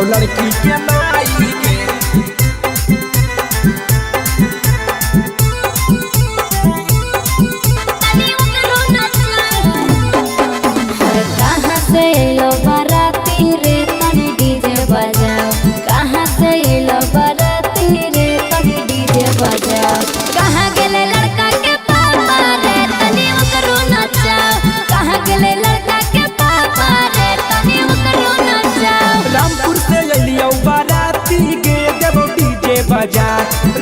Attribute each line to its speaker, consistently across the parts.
Speaker 1: गेलो लड़की के माई के।
Speaker 2: कहाँ से लो बाराती रे तनी डीजे बजाओ, कहाँ से लो बाराती रे तनी डीजे बजाओ। कहाँ गेले लड़का के पापा रे तनी ओकरो नचाओ, कहाँ गेले लड़का के पापा रे तनी ओकरो नचाओ।
Speaker 1: रामपुर से अलियो बाराती गे देवो डीजे बजा,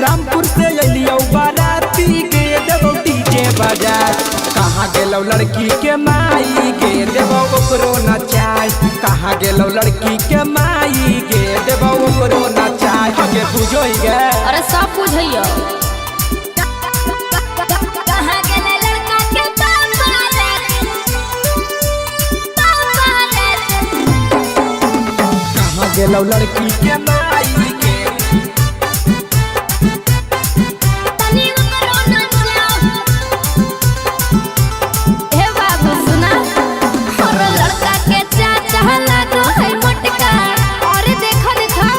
Speaker 1: रामपुर से अलियो बाराती गे देवो डीजे बजा। कहाँ गेलो लड़की के माई गे देवो ओकरो नचाय, कहाँ गेलो लड़की के माई गे देवो ओकरो नचाय। हगे बुझोई गे
Speaker 2: अरे सब बुझइयो। कहाँ गेले लड़का के पापा रे पापा रे,
Speaker 1: कहाँ गेलो लड़की के माई के।
Speaker 2: तनी ओकरो नचाओ। हे बाबू सुना, और लड़का के चाचा लागो है मोटका, और देखो देखो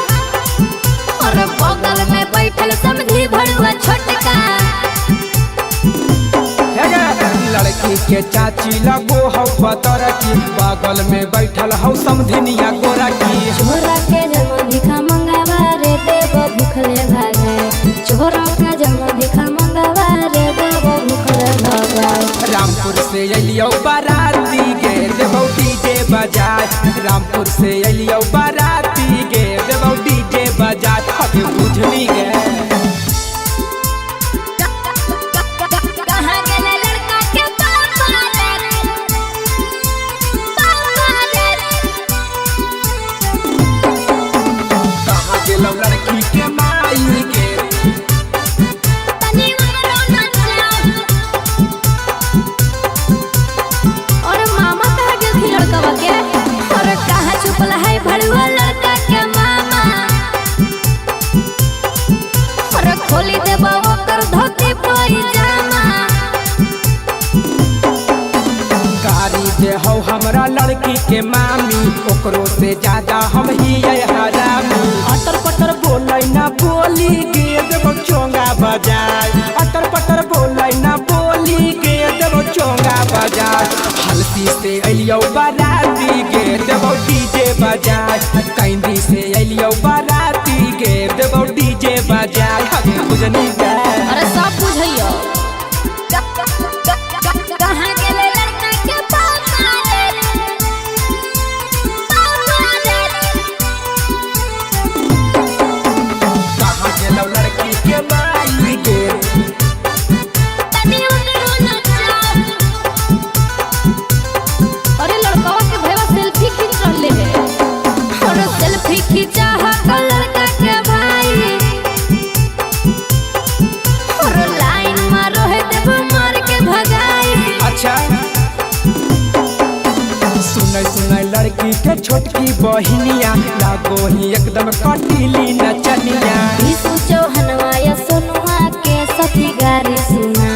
Speaker 2: और बगल में बैठल समधी भड़ुआ छोटका।
Speaker 1: लड़की के चाची लगो हौ पतर की, बगल में बैठल हौ समधिनिया गोरा की।
Speaker 2: छोरा के जन्म भिखा मंगावा रे देव भूखले भागे, छोरा के जन्म भिखा मंगावा रे देव भूखले भागे।
Speaker 1: रामपुर से अलियो बाराती गे देवो डीजे बजाय, रामपुर से अलियो बाराती गे देवो डीजे बजाय। हगे बुझनी गे
Speaker 2: कहाँ गेले लड़का के पापा रे पापा रे,
Speaker 1: कहाँ गेलो लड़की के माई के।
Speaker 2: तनी ओकरो नचाओ। और मामा कहाँ गेल थी लड़कवा के, और कहाँ छुपल है भड़ुआ लड़का के मामा। और खोली देबो ओकर धोती पैजामा।
Speaker 1: गाड़ी दे हौ हमरा लड़की के मामी, ओकरो से ज्यादा हम ही हरामी। अटर पटर बोलै ना बोली गे देवो चोंगा बजाय, अटर पटर बोलै ना बोली गे देवो चोंगा बजाय। हल्दी से अलियो बाराती गे देवो डीजे बजाय, कैंदी से अलियो बाराती गे देवो डीजे बजाय। हगे बुझनी गे
Speaker 2: अरे सब बुझइयो। कहाँ गेले लड़का के पापा रे पापा रे,
Speaker 1: कहाँ गेलो लड़की के माई गे।
Speaker 2: तनी ओकरो नचाओ। अरे लड़कवा के भैया सेल्फी खींच रहले है, और सेल्फी खींचा है लड़का के भाई। और लाइन मारो है देव मार के भगाई।
Speaker 1: अच्छा सुनै सुनै लड़की के छोटकी बहिनिया, लागो ही एकदम कटीली नचनिया।
Speaker 2: विशु चौहनवा या सोनुआ के सखी गारी सुना,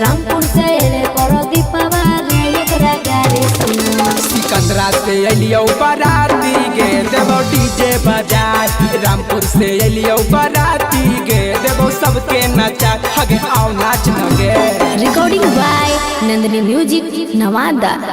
Speaker 2: रामपुर से एले पड़ो दीपवा रे एकरा गारी सुना।
Speaker 1: सिकंदरा से अलियो बाराती गे देवो डीजे बजाय, रामपुर से अलियो बाराती गे देवो सबके नचा। हगे आओ नाच गे।
Speaker 2: Recording by Nandini music Nawada.